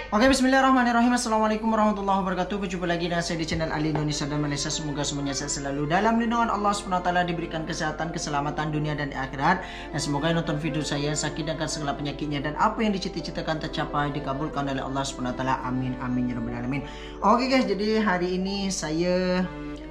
Oke, bismillahirrahmanirrahim. Assalamualaikum warahmatullahi wabarakatuh. Berjumpa lagi dengan saya di channel Ali Indonesia dan Malaysia. Semoga semuanya sehat selalu dalam lindungan Allah SWT, diberikan kesehatan, keselamatan dunia dan akhirat. Dan semoga yang nonton video saya sakit dan segala penyakitnya, dan apa yang dicita-citakan tercapai, dikabulkan oleh Allah SWT. Amin amin ya rabbal alamin. Oke guys, jadi hari ini saya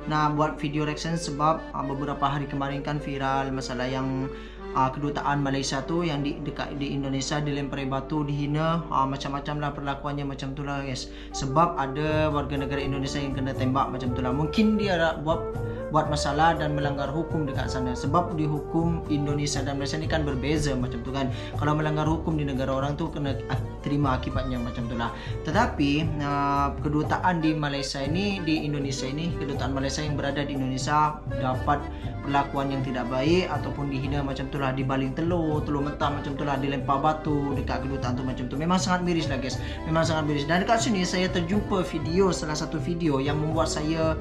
nak buat video reaction sebab beberapa hari kemarin kan viral masalah yang kedutaan Malaysia tu yang dekat di Indonesia dilempari batu, dihina, macam-macam lah perlakuannya macam tu lah guys. Sebab ada warga negara Indonesia yang kena tembak macam tu lah. Mungkin dia buat masalah dan melanggar hukum dekat sana. Sebab di hukum Indonesia dan Malaysia ni kan berbeza macam tu kan. Kalau melanggar hukum di negara orang tu kena terima akibatnya macam tu lah. Tetapi kedutaan di Malaysia ini, di Indonesia ini, kedutaan Malaysia yang berada di Indonesia dapat perlakuan yang tidak baik ataupun dihina macam tu lah, dibaling telur mentah macam tu lah, dilempar batu dekat kedutaan tu macam tu. Memang sangat miris lah guys, memang sangat miris. Dan dekat sini saya terjumpa video, salah satu video yang membuat saya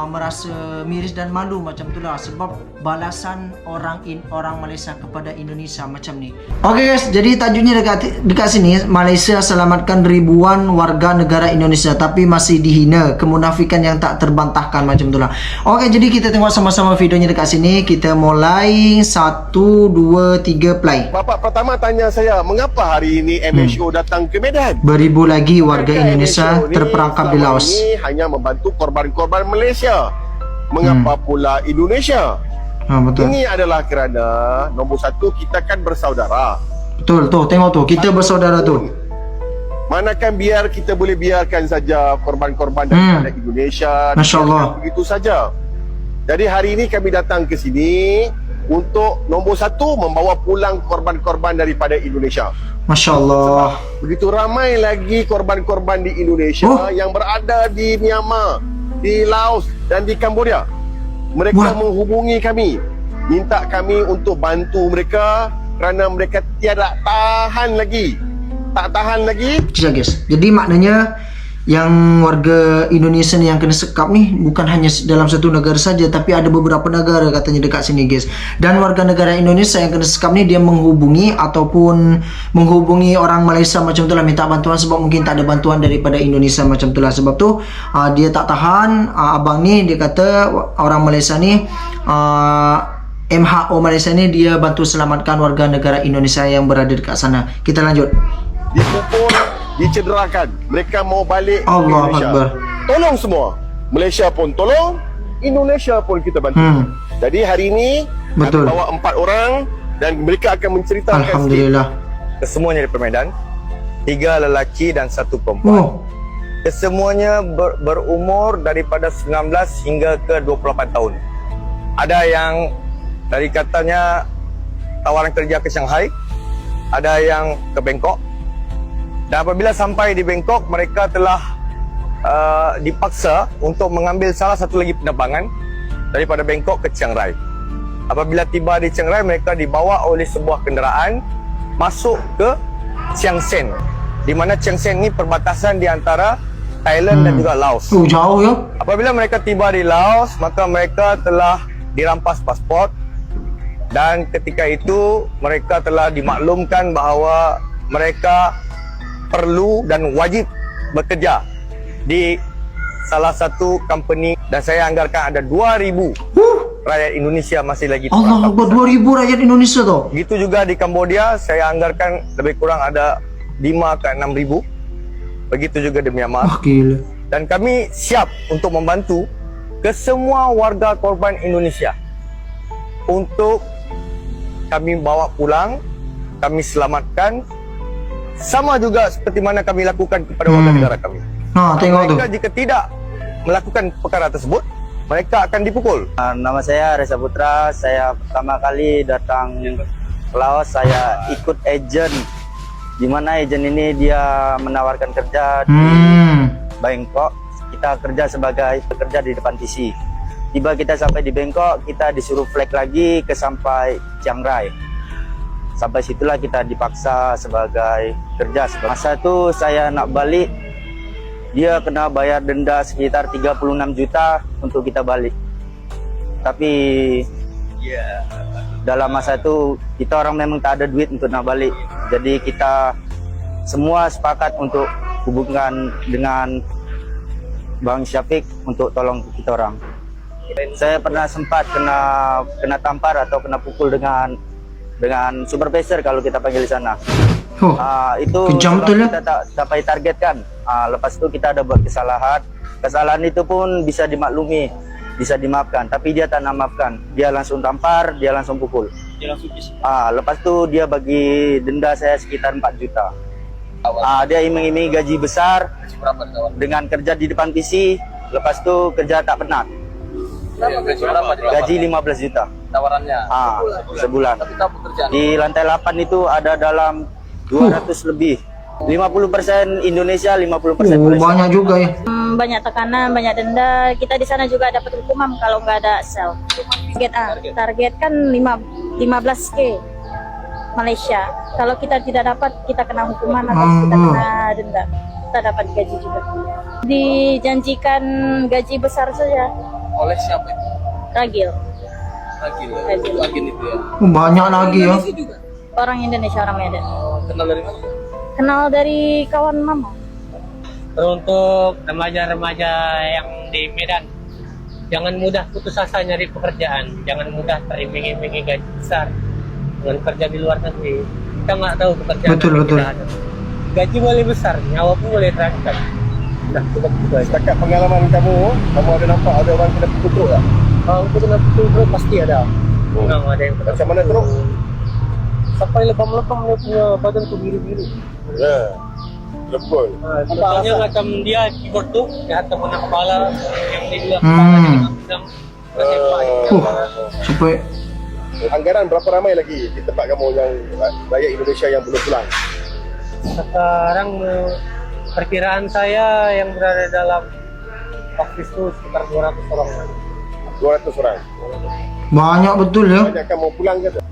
merasa miris dan malu macam tu lah. Sebab balasan orang Malaysia kepada Indonesia macam ni. Oke guys, jadi tajuknya dekat sini, Malaysia selamatkan ribuan warga negara Indonesia tapi masih dihina, kemunafikan yang tak terbantahkan macam tu lah. Oke, jadi kita tengok sama-sama videonya dekat sini. Kita mulai 1, 2, 3 play. Bapak pertama tanya saya, mengapa hari ini MHO datang ke Medan? Beribu lagi warga Indonesia terperangkap di Laos. Ini hanya membantu korban-korban Malaysia. Mengapa pula Indonesia? Betul. Ini adalah kerana nombor satu, kita kan bersaudara. Betul tuh, tengok tuh, kita bersaudara tuh. Manakan biar kita boleh biarkan saja korban-korban daripada Indonesia, Masya Allah, begitu saja. Jadi hari ini kami datang ke sini untuk nombor satu, membawa pulang korban-korban daripada Indonesia. Masya Allah. Begitu ramai lagi korban-korban di Indonesia yang berada di Myanmar, di Laos dan di Cambodia. Mereka menghubungi kami, minta kami untuk bantu mereka kerana mereka tiada tahan lagi. Tak tahan lagi. Guys, jadi maknanya yang warga Indonesia yang kena sekap nih bukan hanya dalam satu negara saja, tapi ada beberapa negara katanya dekat sini guys. Dan warga negara Indonesia yang kena sekap nih, dia menghubungi ataupun menghubungi orang Malaysia macam itulah, minta bantuan sebab mungkin tak ada bantuan daripada Indonesia macam itulah. Sebab tu dia tak tahan, abang ni dia kata orang Malaysia ni MHO Malaysia ni dia bantu selamatkan warga negara Indonesia yang berada dekat sana. Kita lanjut. Dipukul, dicederakan, mereka mau balik ke Indonesia. Akbar. Tolong semua. Malaysia pun tolong, Indonesia pun kita bantu. Jadi hari ini kami bawa 4 orang dan mereka akan menceritakan Alhamdulillah. Kesemuanya dari Medan, 3 lelaki dan 1 perempuan. Kesemuanya berumur daripada 19 hingga ke 28 tahun. Ada yang dari katanya tawaran kerja ke Shanghai, ada yang ke Bangkok. Dan apabila sampai di Bangkok, mereka telah dipaksa untuk mengambil salah satu lagi penerbangan daripada Bangkok ke Chiang Rai. Apabila tiba di Chiang Rai, mereka dibawa oleh sebuah kenderaan masuk ke Chiang Saen, di mana Chiang Saen ini perbatasan di antara Thailand dan juga Laos. Jauh ya. Apabila mereka tiba di Laos, maka mereka telah dirampas pasport, dan ketika itu mereka telah dimaklumkan bahawa mereka perlu dan wajib bekerja di salah satu company, dan saya anggarkan ada 2,000 rakyat Indonesia masih lagi Allah Akbar, 2,000 rakyat Indonesia tu. Begitu juga di Cambodia, saya anggarkan lebih kurang ada 5 ke 6,000. Begitu juga di Myanmar. Gila. Dan kami siap untuk membantu ke semua warga korban Indonesia untuk kami bawa pulang, kami selamatkan, sama juga seperti mana kami lakukan kepada warga negara kami. Tengok mereka tu. jika tidak melakukan perkara tersebut, mereka akan dipukul. Nama saya Reza Putra. Saya pertama kali datang ke Laos, saya ikut ejen, di mana ejen ini dia menawarkan kerja di Bangkok. Kita kerja sebagai pekerja di depan TC. Tiba kita sampai di Bangkok, kita disuruh flag lagi ke sampai Chiang Rai. Sampai situlah kita dipaksa sebagai kerja. Masa itu saya nak balik, dia kena bayar denda sekitar 36 juta untuk kita balik. Tapi dalam masa itu kita orang memang tak ada duit untuk nak balik. Jadi kita semua sepakat untuk hubungan dengan Bang Syafiq untuk tolong kita orang. Saya pernah sempat kena tampar atau kena pukul dengan supervisor kalau kita panggil di sana. Oh, Itu kejam sebab betul ya? kita tak sampai target kan. Lepas itu kita ada buat kesalahan. Kesalahan itu pun bisa dimaklumi, bisa dimaafkan. Tapi dia tak nak maafkan. Dia langsung tampar, dia langsung pukul. Lepas itu dia bagi denda saya sekitar 4 juta. Dia iming-iming gaji besar dengan kerja di depan PC. Lepas itu kerja tak penat. Gaji 15 juta. Tawarannya Sebulan. Di lantai 8 itu ada dalam 200 lebih. 50% Indonesia, 50% Malaysia. banyak juga ya. Banyak tekanan, banyak denda. Kita di sana juga dapat hukuman kalau nggak ada sel. Target kan 15K Malaysia. Kalau kita tidak dapat, kita kena hukuman atau kita kena denda. Kita dapat gaji juga. Dijanjikan gaji besar saja. oleh siapa itu? Ragil. Ragil itu ya. Banyak lagi ya. Orang Indonesia, orang Medan. Kenal dari mana? Kenal dari kawan mama. Untuk remaja-remaja yang di Medan, jangan mudah putus asa nyari pekerjaan, jangan mudah teriming-imingi gaji besar dengan kerja di luar negeri. Kita nggak tahu pekerjaan Betul, yang betul. kita ada. Gaji boleh besar, nyawa pun boleh terancam. Nah, cukup itu aja. Setakat pengalaman kamu ada nampak ada orang kena pukul teruk tak? Kalau untuk kena pukul terus pasti ada. Memang ada yang kena Macam mana teruk? sampai lebam-lebam dia punya badan tuh biru-biru. Ya, betul. Contohnya macam dia keyboard tuh, dia hantar kena kepala, yang di dua kepala jadi pisang. Supaya Anggaran berapa ramai lagi di tempat kamu yang rakyat Indonesia yang belum pulang? Sekarang perkiraan saya yang berada dalam office itu sekitar 200 orang. 200 orang. banyak betul ya. Banyak kan mau pulang ke?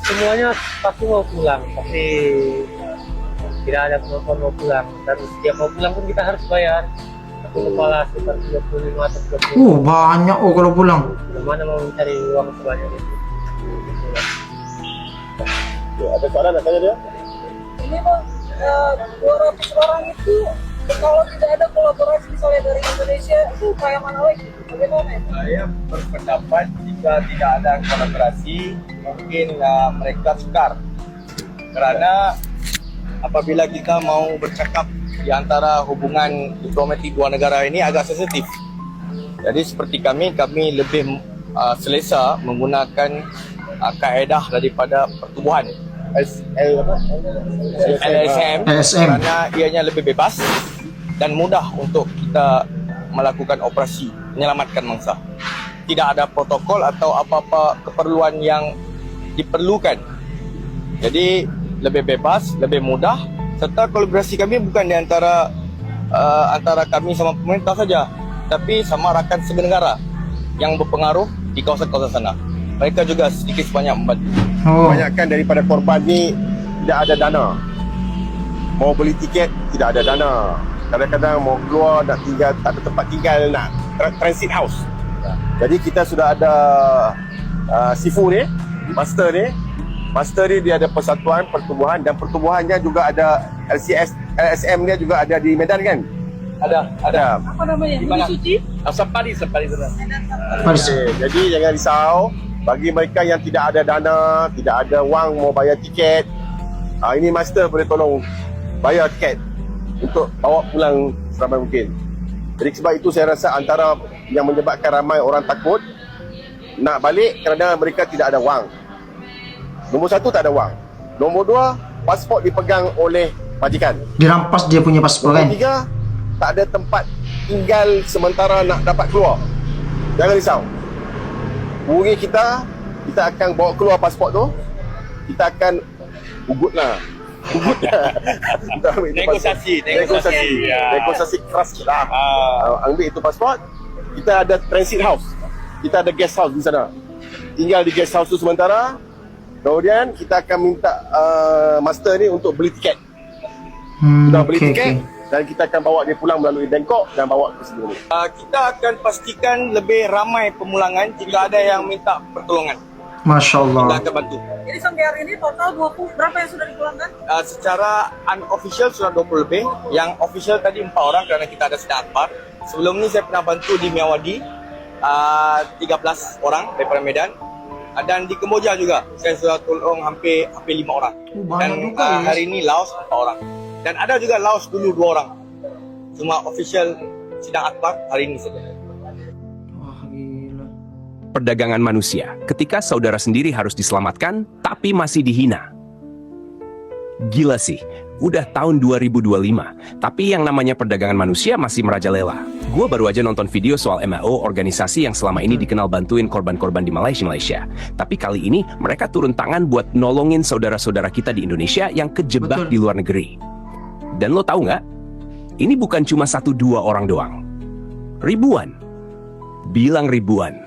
Semuanya pasti mau pulang, tapi tidak ada kemampuan mau pulang. Dan setiap mau pulang pun kita harus bayar. Satu kepala sekitar 35 atau 30. Banyak kalau pulang. Bagaimana mau mencari uang sebanyak itu? Ya, ada soalan nak tanya dia? Ini Bang, 200 orang itu kalau tidak ada kolaborasi misalnya dari Indonesia itu kayak mana lagi? Bagaimana? Saya berpendapat jika tidak ada kolaborasi, mungkin mereka sukar. Karena apabila kita mau bercakap di antara hubungan diplomatik dua negara ini agak sensitif. Jadi seperti kami lebih selesa menggunakan kaedah daripada pertubuhan LSM karena ianya lebih bebas dan mudah untuk kita melakukan operasi menyelamatkan mangsa. Tidak ada protokol atau apa-apa keperluan yang diperlukan. Jadi lebih bebas, lebih mudah, serta kolaborasi kami bukan di antara kami sama pemerintah saja, tapi sama rakan sebenegara yang berpengaruh di kawasan-kawasan sana. Mereka juga sedikit sebanyak membantu. Kebanyakan daripada korban ni tidak ada dana. Mau beli tiket tidak ada dana. Kadang-kadang mau keluar nak tinggal tak ada tempat tinggal, nak transit house. Jadi kita sudah ada Sifu ni, master ni. Master ni dia ada persatuan pertubuhan dan pertubuhannya juga ada LSM dia juga ada di Medan kan? Ada. Apa namanya? Budi Suci? Sapari sana. Okay, jadi jangan risau. Bagi mereka yang tidak ada dana, tidak ada wang mau bayar tiket, ini master boleh tolong bayar tiket untuk bawa pulang seramai mungkin. Jadi sebab itu saya rasa antara yang menyebabkan ramai orang takut nak balik kerana mereka tidak ada wang. Nombor satu, tak ada wang. Nombor dua, pasport dipegang oleh majikan. Dirampas dia punya paspor Nombor kan. tiga, tak ada tempat tinggal sementara nak dapat keluar. Jangan risau. Hubungi kita akan bawa keluar pasport tu. Kita akan ugut lah. Kita ambil itu Negosiasi. Negosiasi keras lah. Ambil itu pasport. Kita ada transit house. Kita ada guest house di sana. Tinggal di guest house tu sementara. Kemudian kita akan minta master ni untuk beli tiket. Sudah beli tiket. Dan kita akan bawa dia pulang melalui Bangkok dan bawa ke sini. Kita akan pastikan lebih ramai pemulangan jika ada yang minta pertolongan. Masya Kita Allah. akan bantu. Jadi sampai hari ini total 20 berapa yang sudah dipulangkan? Secara unofficial sudah 20 lebih. Yang official tadi 4 orang karena kita ada Sidang Akbar. Sebelum ini saya pernah bantu di Miyawadi 13 orang daripada Medan. Dan di Kamboja juga saya sudah tolong hampir 5 orang. Dan Banyak juga ya. hari ini Laos 4 orang. Dan ada juga Laos dulu 2 orang. Cuma official Sidang Akbar hari ini saja. Wah, gila. Perdagangan manusia, ketika saudara sendiri harus diselamatkan, tapi masih dihina. Gila sih, udah tahun 2025, tapi yang namanya perdagangan manusia masih merajalela. Gua baru aja nonton video soal MAO, organisasi yang selama ini dikenal bantuin korban-korban di Malaysia. Tapi kali ini mereka turun tangan buat nolongin saudara-saudara kita di Indonesia yang kejebak Betul. di luar negeri. Dan lo tahu nggak? Ini bukan cuma 1-2 orang doang. Ribuan. Bilang ribuan.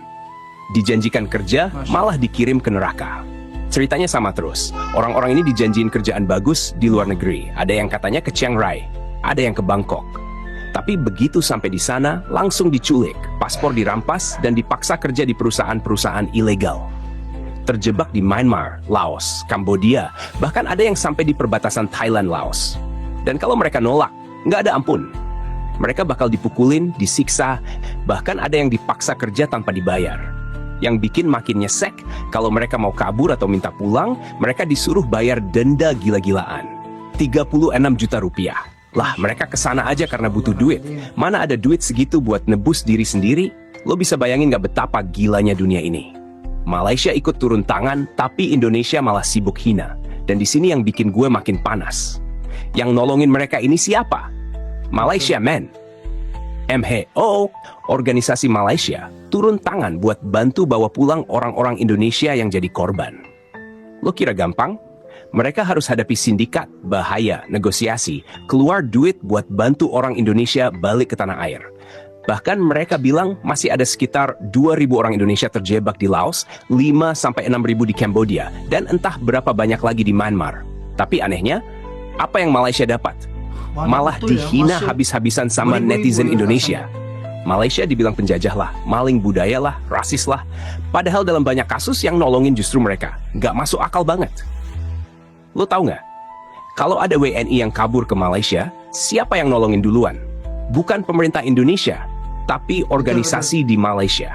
Dijanjikan kerja, malah dikirim ke neraka. Ceritanya sama terus. Orang-orang ini dijanjiin kerjaan bagus di luar negeri. Ada yang katanya ke Chiang Rai, ada yang ke Bangkok. Tapi begitu sampai di sana, langsung diculik, paspor dirampas, dan dipaksa kerja di perusahaan-perusahaan ilegal. Terjebak di Myanmar, Laos, Kambodia, bahkan ada yang sampai di perbatasan Thailand-Laos. Dan kalau mereka nolak, nggak ada ampun. Mereka bakal dipukulin, disiksa, bahkan ada yang dipaksa kerja tanpa dibayar. Yang bikin makin nyesek, kalau mereka mau kabur atau minta pulang, mereka disuruh bayar denda gila-gilaan. 36 juta rupiah. Lah, mereka kesana aja karena butuh duit. Mana ada duit segitu buat nebus diri sendiri? Lo bisa bayangin nggak betapa gilanya dunia ini? Malaysia ikut turun tangan, tapi Indonesia malah sibuk hina. Dan di sini yang bikin gue makin panas. Yang nolongin mereka ini siapa? Malaysia, men. MHO, organisasi Malaysia, turun tangan buat bantu bawa pulang orang-orang Indonesia yang jadi korban. Lo kira gampang? Mereka harus hadapi sindikat, bahaya, negosiasi, keluar duit buat bantu orang Indonesia balik ke tanah air. Bahkan mereka bilang masih ada sekitar 2.000 orang Indonesia terjebak di Laos, 5-6.000 di Kambodia, dan entah berapa banyak lagi di Myanmar. Tapi anehnya, apa yang Malaysia dapat? Malah betul ya, dihina masuk habis-habisan sama beribu-ribu netizen ya Indonesia. Malaysia dibilang penjajah lah, maling budaya lah, rasis lah. Padahal dalam banyak kasus yang nolongin justru mereka. Nggak masuk akal banget. Lo tahu nggak? Kalau ada WNI yang kabur ke Malaysia, siapa yang nolongin duluan? Bukan pemerintah Indonesia, tapi organisasi di Malaysia.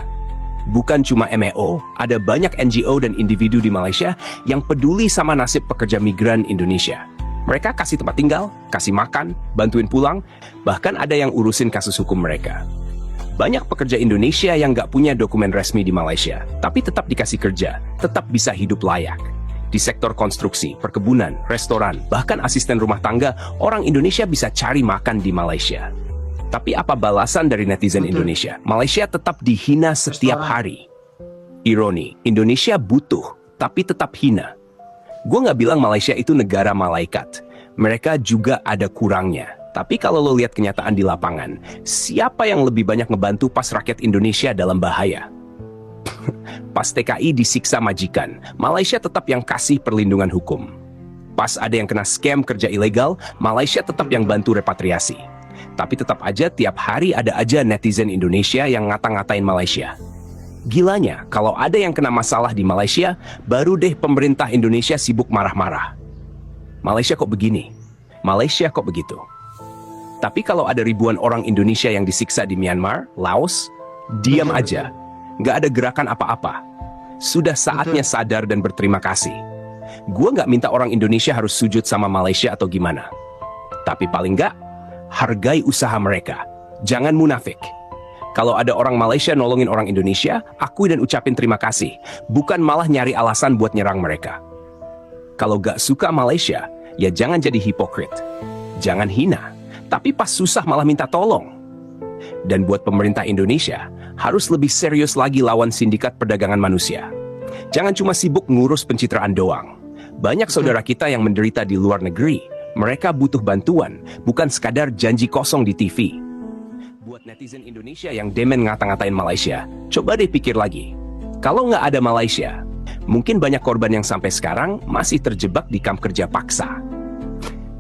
Bukan cuma MAO, ada banyak NGO dan individu di Malaysia yang peduli sama nasib pekerja migran Indonesia. Mereka kasih tempat tinggal, kasih makan, bantuin pulang, bahkan ada yang urusin kasus hukum mereka. Banyak pekerja Indonesia yang nggak punya dokumen resmi di Malaysia, tapi tetap dikasih kerja, tetap bisa hidup layak. Di sektor konstruksi, perkebunan, restoran, bahkan asisten rumah tangga, orang Indonesia bisa cari makan di Malaysia. Tapi apa balasan dari netizen Indonesia? Malaysia tetap dihina setiap hari. Ironi, Indonesia butuh, tapi tetap hina. Gue nggak bilang Malaysia itu negara malaikat. Mereka juga ada kurangnya. Tapi kalau lo lihat kenyataan di lapangan, siapa yang lebih banyak ngebantu pas rakyat Indonesia dalam bahaya? Pas TKI disiksa majikan, Malaysia tetap yang kasih perlindungan hukum. Pas ada yang kena scam kerja ilegal, Malaysia tetap yang bantu repatriasi. Tapi tetap aja tiap hari ada aja netizen Indonesia yang ngata-ngatain Malaysia. Gilanya, kalau ada yang kena masalah di Malaysia, baru deh pemerintah Indonesia sibuk marah-marah. Malaysia kok begini? Malaysia kok begitu? Tapi kalau ada ribuan orang Indonesia yang disiksa di Myanmar, Laos, diam aja. Nggak ada gerakan apa-apa. Sudah saatnya sadar dan berterima kasih. Gua nggak minta orang Indonesia harus sujud sama Malaysia atau gimana. Tapi paling nggak, hargai usaha mereka. Jangan munafik. Kalau ada orang Malaysia nolongin orang Indonesia, akui dan ucapin terima kasih. Bukan malah nyari alasan buat nyerang mereka. Kalau gak suka Malaysia, ya jangan jadi hipokrit. Jangan hina. Tapi pas susah malah minta tolong. Dan buat pemerintah Indonesia, harus lebih serius lagi lawan sindikat perdagangan manusia. Jangan cuma sibuk ngurus pencitraan doang. Banyak saudara kita yang menderita di luar negeri. Mereka butuh bantuan, bukan sekadar janji kosong di TV. Buat netizen Indonesia yang demen ngata-ngatain Malaysia, coba deh pikir lagi. Kalau nggak ada Malaysia, mungkin banyak korban yang sampai sekarang masih terjebak di kamp kerja paksa.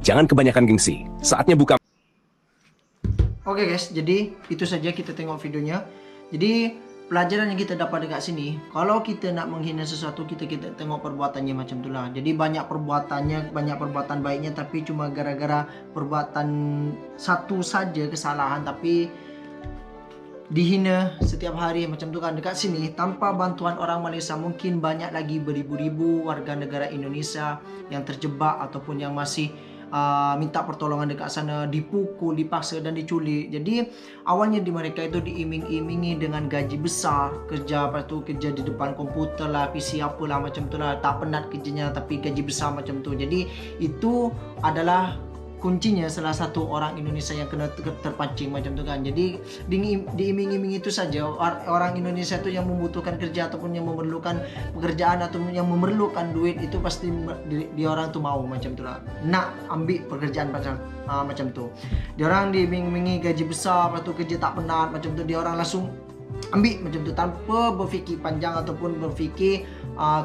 Jangan kebanyakan gengsi, saatnya buka. Oke guys, jadi itu saja kita tengok videonya. Jadi pelajaran yang kita dapat dekat sini, kalau kita nak menghina sesuatu, kita tengok perbuatannya macam itulah. Jadi banyak perbuatan baiknya, tapi cuma gara-gara perbuatan satu saja kesalahan tapi dihina setiap hari macam tu kan. Dekat sini tanpa bantuan orang Malaysia mungkin banyak lagi beribu-ribu warga negara Indonesia yang terjebak ataupun yang masih minta pertolongan dekat sana, dipukul, dipaksa dan diculik. Jadi awalnya di mereka itu diiming-imingi dengan gaji besar, kerja, lepas tu kerja di depan komputer lah, PC apalah macam tu lah, tak penat kerjanya tapi gaji besar macam tu. Jadi itu adalah kuncinya salah satu orang Indonesia yang kena terpancing macam tu kan. Jadi diiming-iming itu saja orang Indonesia tu yang membutuhkan kerja ataupun yang memerlukan pekerjaan atau yang memerlukan duit, itu pasti dia orang tu mau macam tu lah, nak ambil pekerjaan macam tu. Dia orang diiming-imingi gaji besar, lepas tu kerja tak penat macam tu, dia orang langsung ambil macam tu tanpa berfikir panjang ataupun berfikir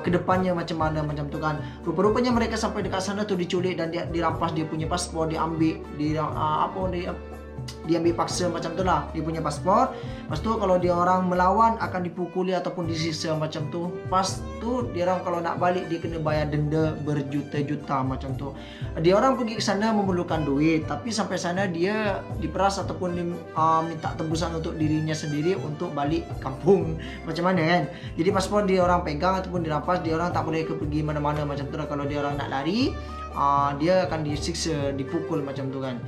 kedepannya macam mana macam tu kan. Rupa-rupanya mereka sampai dekat sana tu diculik dan dirampas dia punya paspor, diambil diambil paksa macam tu lah dia punya paspor. Lepas tu kalau dia orang melawan akan dipukuli ataupun disiksa macam tu. Lepas tu dia orang kalau nak balik dia kena bayar denda berjuta-juta macam tu. Dia orang pergi ke sana memerlukan duit, tapi sampai sana dia diperas ataupun minta tebusan untuk dirinya sendiri untuk balik kampung. Macam mana kan? Jadi paspor dia orang pegang ataupun dirampas, dia orang tak boleh pergi mana-mana macam tu lah. Kalau dia orang nak lari, dia akan disiksa, dipukul macam tu kan.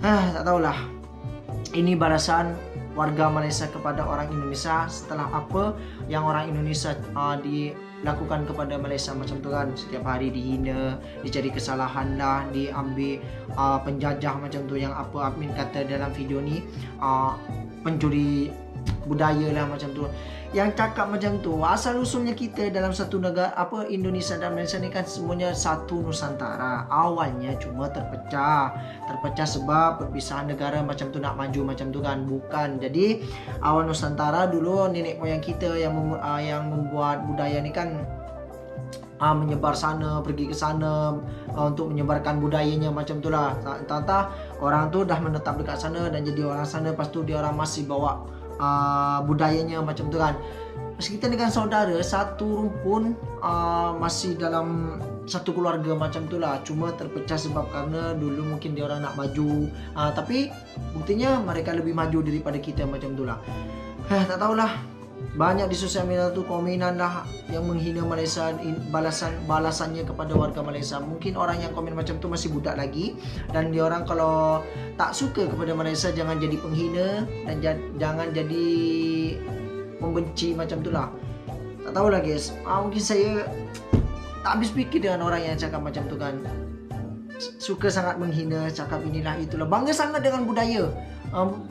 Tak tahulah. Ini balasan warga Malaysia kepada orang Indonesia setelah apa yang orang Indonesia dilakukan kepada Malaysia macam tu kan. Setiap hari dihina, dicari kesalahan lah, diambil penjajah macam tu, yang apa admin kata dalam video ni, pencuri budaya lah macam tu. Yang cakap macam tu, asal usulnya kita dalam satu negara Indonesia dan Malaysia ni kan semuanya satu Nusantara. Awalnya cuma terpecah sebab perpisahan negara macam tu, nak maju macam tu kan. Bukan. Jadi awal Nusantara dulu nenek moyang kita yang membuat budaya ni kan, menyebar sana, pergi ke sana untuk menyebarkan budayanya macam tu lah. Entah-entah orang tu dah menetap dekat sana dan jadi orang sana, lepas tu dia orang masih bawa budayanya macam tu kan. Kita dengan saudara satu rumpun, masih dalam satu keluarga macam tu lah, cuma terpecah sebab karena dulu mungkin dia orang nak maju, tapi buktinya mereka lebih maju daripada kita macam tu lah. Tak tahulah, banyak di sosial media tu komenan lah yang menghina Malaysia, balasannya kepada warga Malaysia. Mungkin orang yang komen macam tu masih budak lagi, dan dia orang kalau tak suka kepada Malaysia jangan jadi penghina dan jangan jadi membenci macam tu lah. Tak tahulah guys, mungkin saya tak habis fikir dengan orang yang cakap macam tu kan. Suka sangat menghina, cakap inilah itulah, bangga sangat dengan budaya.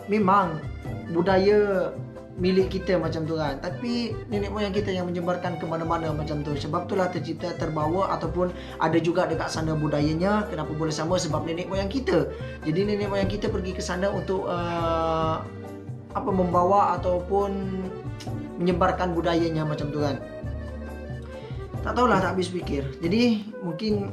Memang budaya milik kita macam tu kan, tapi nenek moyang kita yang menyebarkan ke mana-mana macam tu. Sebab itulah tercipta, terbawa ataupun ada juga dekat sana budayanya. Kenapa boleh sama? Sebab nenek moyang kita. Jadi nenek moyang kita pergi ke sana untuk membawa ataupun menyebarkan budayanya macam tu kan. Tak tahulah, tak habis fikir. Jadi mungkin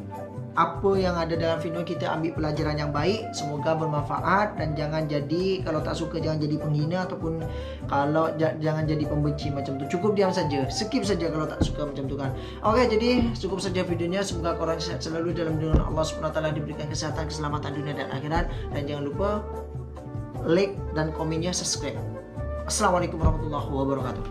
apa yang ada dalam video kita ambil pelajaran yang baik, semoga bermanfaat, dan jangan jadi, kalau tak suka jangan jadi penghina ataupun kalau jangan jadi pembenci macam tu. Cukup diam saja, skip saja kalau tak suka macam tu kan. Oke, jadi cukup saja videonya. Semoga korang sehat selalu dalam lindungan Allah SWT, diberikan kesehatan, keselamatan dunia dan akhirat, dan jangan lupa like dan komennya, subscribe. Assalamualaikum warahmatullahi wabarakatuh.